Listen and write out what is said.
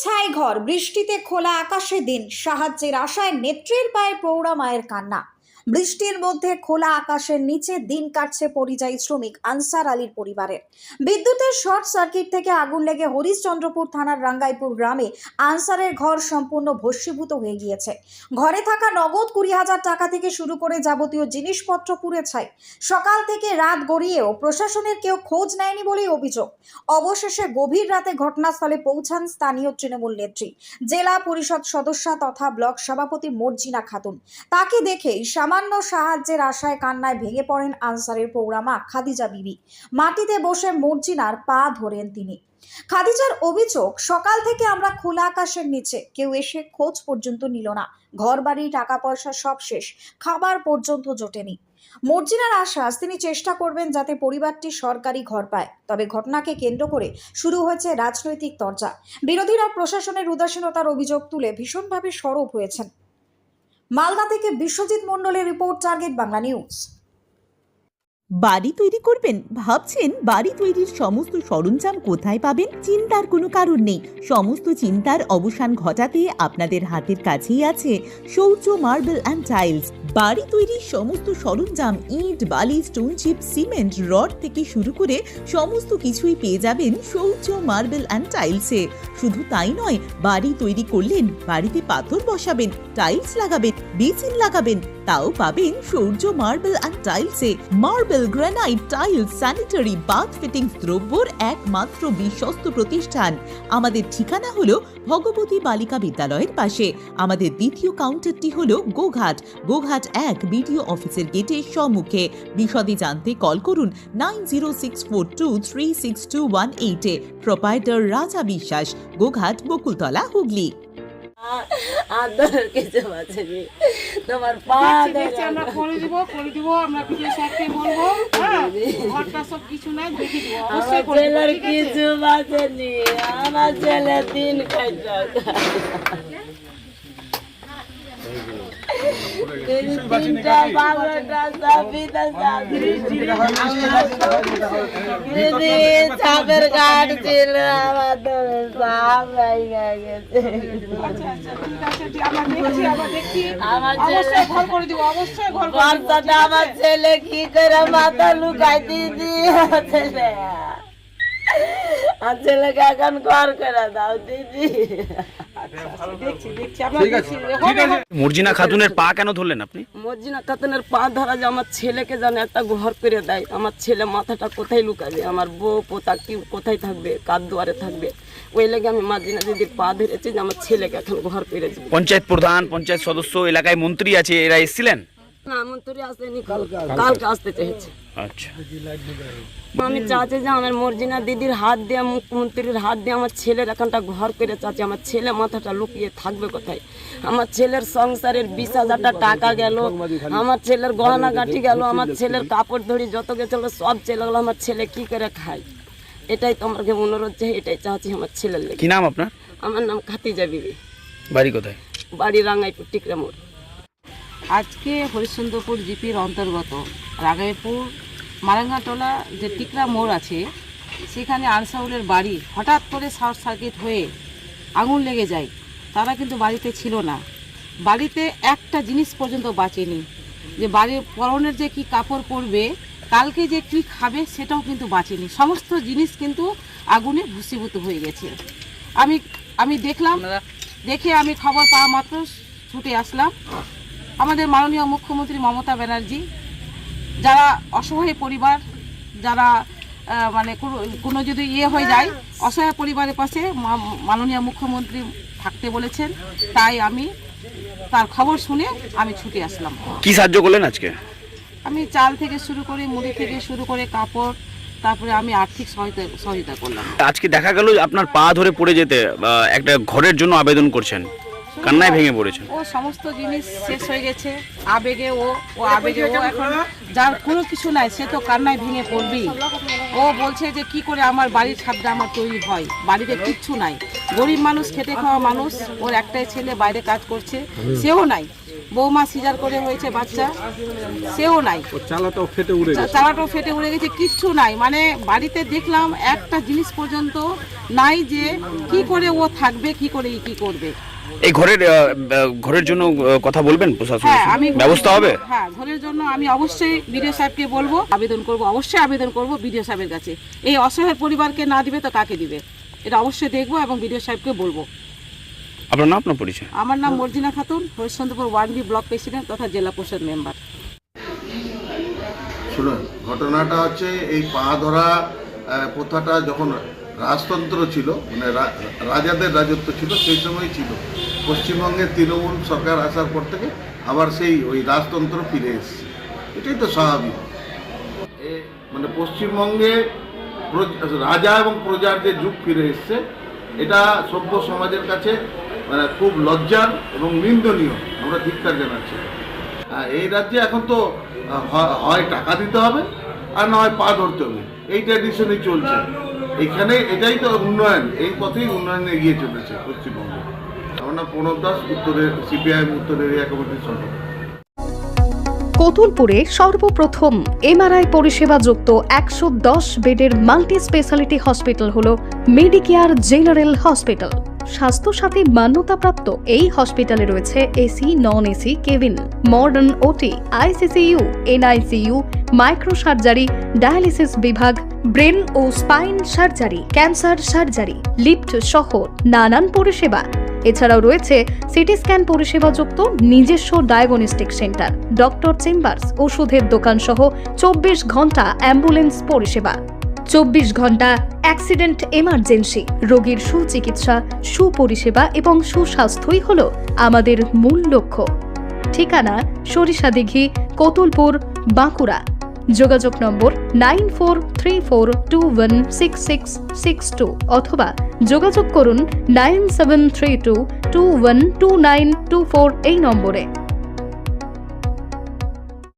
ছাই ঘর, বৃষ্টিতে খোলা আকাশে দিন, সাহায্যের আশায় নেত্রীর পায়ে প্রৌঢ়া মায়ের কান্না। বৃষ্টির মধ্যে খোলা আকাশের নিচে দিন কাটছে পরিযায়ী শ্রমিক আনসার আলীর পরিবারের। বিদ্যুতের শর্ট সার্কিট থেকে আগুন লেগে হরিশ্চন্দ্রপুর থানার রাঙ্গাইপুর গ্রামে আনসারের ঘর সম্পূর্ণ ভস্মীভূত হয়ে গিয়েছে। ঘরে থাকা নগদ 20,000 টাকা থেকে শুরু করে যাবতীয় জিনিসপত্র পুড়ে ছাই। সকাল থেকে রাত গড়িয়েও প্রশাসনের কেউ খোঁজ নেয়নি বলেই অভিযোগ। অবশেষে গভীর রাতে ঘটনাস্থলে পৌঁছান স্থানীয় তৃণমূল নেত্রী, জেলা পরিষদ সদস্য তথা ব্লক সভাপতি মর্জিনা খাতুন। তাকে দেখেই সামান্য সাহায্যের আশায় কান্নায় ভেঙে পড়েন আনসারের প্রৌঢ়া মা খাদিজা বিবি। মাটিতে বসে মর্জিনার পা ধরেন তিনি। খাদিজার অভিযোগ, সকাল থেকে আমরা খোলা আকাশের নিচে, কেউ এসে খোঁজ পর্যন্ত নিল না। ঘর বাড়ি টাকা পয়সা সব শেষ, খাবার পর্যন্ত জোটেনি। মর্জিনার আশ্বাস, তিনি চেষ্টা করবেন যাতে পরিবারটি সরকারি ঘর পায়। তবে ঘটনাকে কেন্দ্র করে শুরু হয়েছে রাজনৈতিক তরজা। বিরোধীরা প্রশাসনের উদাসীনতার অভিযোগ তুলে ভীষণভাবে সরব হয়েছেন। মালদা থেকে বিশ্বজিৎ মণ্ডলের রিপোর্ট, টার্গেট বাংলা নিউজ। বাড়ি তৈরি করবেন? ভাবছেন বাড়ি তৈরির সমস্ত সরঞ্জাম কোথায় পাবেন? চিন্তার কোনো কারণ নেই। সমস্ত চিন্তার অবসান ঘটাতে আপনাদের হাতের কাছেই আছে শৌর্য মার্বেল অ্যান্ড টাইলস। বাড়ি তৈরির সমস্ত সরঞ্জাম, ইট, বালি, স্টোন চিপ, সিমেন্ট, রড থেকে শুরু করে সমস্ত কিছুই পেয়ে যাবেন শৌর্য মার্বেল অ্যান্ড টাইলসে। শুধু তাই নয়, বাড়ি তৈরি করলেন, বাড়িতে পাথর বসাবেন, টাইলস লাগাবেন, বেসিন লাগাবেন, তাও পাবেন শৌর্য মার্বেল অ্যান্ড টাইলসে। Marble, granite, tiles, sanitary, bath fittings দ্রব্যর একমাত্র বিশ্বস্ত প্রতিষ্ঠান। আমাদের ঠিকানা হলো ভগবতী বালিকা বিদ্যালয়ের পাশে। আমাদের দ্বিতীয় কাউন্টারটি হলো গোঘাট 1 বিডিও অফিসের গেটের সম্মুখে। বিশদে জানতে কল করুন 9064236218 এ। প্রোপাইটার রাজা বিশ্বাস, গোঘাট, বকুলতলা, হুগলি। তোমার পা আমরা করে দিব আমরা পিঠে সাথে বলবো। ঘরটা সব কিছু নাই দেখে দিব। আমার ছেলের কিছু বাঁচেনি, আমার ছেলে দিন খাইছে। চাপের কাঠ ছিল আমার ছেলে কি করে মাথা লুকাই দিদি। আর ছেলেকে এখন ঘর করে দাও দিদি। মর্জিনা খাতুনের পা কেন ধরলেন আপনি? মর্জিনা খাতুনের পা ধরা যে আমার ছেলেকে যেন একটা ঘর করে দেয়। আমার ছেলে মাথাটা কোথায় লুকাবে, আমার বউ পোতা কি কোথায় থাকবে, কার দুয়ারে থাকবে, ওই লেগে আমি মর্জিনা দিদির পা ধরেছি যে আমার ছেলেকে এখন ঘর করে দেবে। পঞ্চায়েত প্রধান, পঞ্চায়েত সদস্য, এলাকায় মন্ত্রী আছে, এরা এসেছিলেন? না, মন্ত্রী আসেনি, কালকে আসতে চেয়েছে। আচ্ছা, আমি চাচ্ছি যে আমার মর্জিনা দিদির হাত দিয়ে, মুখ্যমন্ত্রীর হাত দিয়ে আমার ছেলের এখানটা ঘর করে চাচ্ছি। আমার ছেলে মাথাটা লুকিয়ে থাকবে কোথায়? আমার ছেলের সংসারের 20,000 টাকা গেল, আমার ছেলের গহনা গাঁটি গেল, আমার ছেলের কাপড় ধরি যত গেছিল সব চলে গেল। আমার ছেলে কি করে খায়? এটাই তো আমাকে অনুরোধ, এটাই চাচ্ছি আমার ছেলের লেগে। কি নাম আপনার? আমার নাম খাদিজা বিবি। বাড়ি কোথায়? বাড়ি রাঙ্গাইপুর, টিকরা মোড়। আজকে হরিশ্চন্দ্রপুর জিপির অন্তর্গত রাঙ্গাইপুর মারাঙ্গাটোলা যে টিকরা মোড় আছে, সেখানে আনসারুলের বাড়ি হঠাৎ করে শর্ট সার্কিট হয়ে আগুন লেগে যায়। তারা কিন্তু বাড়িতে ছিল না, বাড়িতে একটা জিনিস পর্যন্ত বাঁচেনি। যে বাড়ির পরনের যে কি কাপড় পরবে, কালকে যে কি খাবে, সেটাও কিন্তু বাঁচেনি। সমস্ত জিনিস কিন্তু আগুনে ভস্মীভূত হয়ে গেছে। আমি দেখলাম, দেখে আমি খবর পাওয়া মাত্র ছুটে আসলাম। আমাদের মাননীয় মুখ্যমন্ত্রী মমতা ব্যানার্জি, যারা অসহায় পরিবার, যারা মানে কোনো যদি হয়ে যায়, অসহায় পরিবারের পাশে মাননীয় মুখ্যমন্ত্রী থাকতে বলেছেন। তাই আমি তার খবর শুনে আমি ছুটে আসলাম। কি সাহায্য করলেন আজকে? আমি চাল থেকে শুরু করে, মুড়ি থেকে শুরু করে, কাপড়, তারপরে আমি আর্থিক সহায়তা করলাম। আজকে দেখা গেল আপনার পা ধরে পড়ে যেতে একটা ঘরের জন্য আবেদন করছেন, কান্নায় ভেঙে পড়েছেন। ও সমস্ত জিনিস শেষ হয়ে গেছে, আবেগে ও এখন যার কোনো কিছু নাই, সে তো কান্নায় ভেঙে পড়বেই। ও বলছে যে কি করে আমার বাড়ির ছাদটা আমার তৈরি হয়, বাড়িতে কিচ্ছু নাই, গরিব মানুষ, খেটে খাওয়া মানুষ, ওর একটাই ছেলে বাইরে কাজ করছে, সেও নাই। বৌমা সিজার করে হয়েছে বাচ্চা, সেও নাই, চালাটাও ফেটে উড়ে গেছে। চালাটাও ফেটে উড়ে গেছে, কিচ্ছু নাই। মানে বাড়িতে দেখলাম একটা জিনিস পর্যন্ত নাই যে কি করে ও থাকবে, কি করে কি করবে। এই ঘরের জন্য কথা বলবেন প্রশাসন, হ্যাঁ, আমি ব্যবস্থা হবে? হ্যাঁ, ঘরের জন্য আমি অবশ্যই বিডিও সাহেবকে বলবো, আবেদন করব, অবশ্যই আবেদন করব বিডিও সাহেবের কাছে। এই অসহায় পরিবারকে না দিবে তো কাকে দিবে, এটা অবশ্যই দেখবো এবং বিডিও সাহেবকে বলবো। আপনার নাম, আপনার পরিচয়? আমার নাম Marjina Khatun, Harishchandrapur 1B block president তথা জেলা পরিষদ মেম্বার। শুনুন, ঘটনাটা হচ্ছে এই পা ধরা প্রথাটা যখন রাজতন্ত্র ছিল, মানে রাজাদের রাজত্ব ছিল, সেই সময় ছিল। পশ্চিমবঙ্গে তৃণমূল সরকার আসার পর থেকে আবার সেই ওই রাজতন্ত্র ফিরে এসেছে, এটাই তো স্বাভাবিক। মানে পশ্চিমবঙ্গে রাজা এবং প্রজার যে যুগ ফিরে এসছে, এটা সভ্য সমাজের কাছে মানে খুব লজ্জার এবং নিন্দনীয়, আমরা ধিক্কার জানাচ্ছি। এই রাজ্যে এখন তো হয় টাকা দিতে হবে আর না হয় পা ধরতে হবে, এই ট্র্যাডিশনই চলছে এখানে। এটাই তো উন্নয়ন, এই পথেই উন্নয়ন এগিয়ে চলেছে পশ্চিমবঙ্গে। আমার নাম প্রণব দাস, উত্তরের সিপিআইএম উত্তর এরিয়া কমিটির সম্পাদক। কতুলপুরে সর্বপ্রথম এমআরআই পরিষেবা যুক্ত 110 বেডের মাল্টি স্পেশালিটি হসপিটাল হল মেডিকেয়ার জেনারেল হসপিটাল। স্বাস্থ্যসাথী মান্যতাপ্রাপ্ত এই হসপিটালে রয়েছে AC, non AC cabin, modern OT, ICCU, NICU, micro surgery, dialysis বিভাগ, ব্রেন ও spine surgery, cancer surgery, lift সহ নানান পরিষেবা। এছাড়াও রয়েছে সিটি স্ক্যান পরিষেবা যুক্ত নিজস্ব ডায়াগনস্টিক সেন্টার, ডক্টর চেম্বার্স, ওষুধের দোকান সহ 24 ঘন্টা অ্যাম্বুলেন্স পরিষেবা। 24 ঘন্টা অ্যাক্সিডেন্ট এমার্জেন্সি, রোগীর সুচিকিৎসা, সুপরিষেবা এবং সুস্বাস্থ্যই হল আমাদের মূল লক্ষ্য। ঠিকানা সরিষাদিঘি, কতুলপুর, বাঁকুড়া। যোগাযোগ নম্বর 9434216662 অথবা যোগাযোগ করুন 9732212924 এই নম্বরে।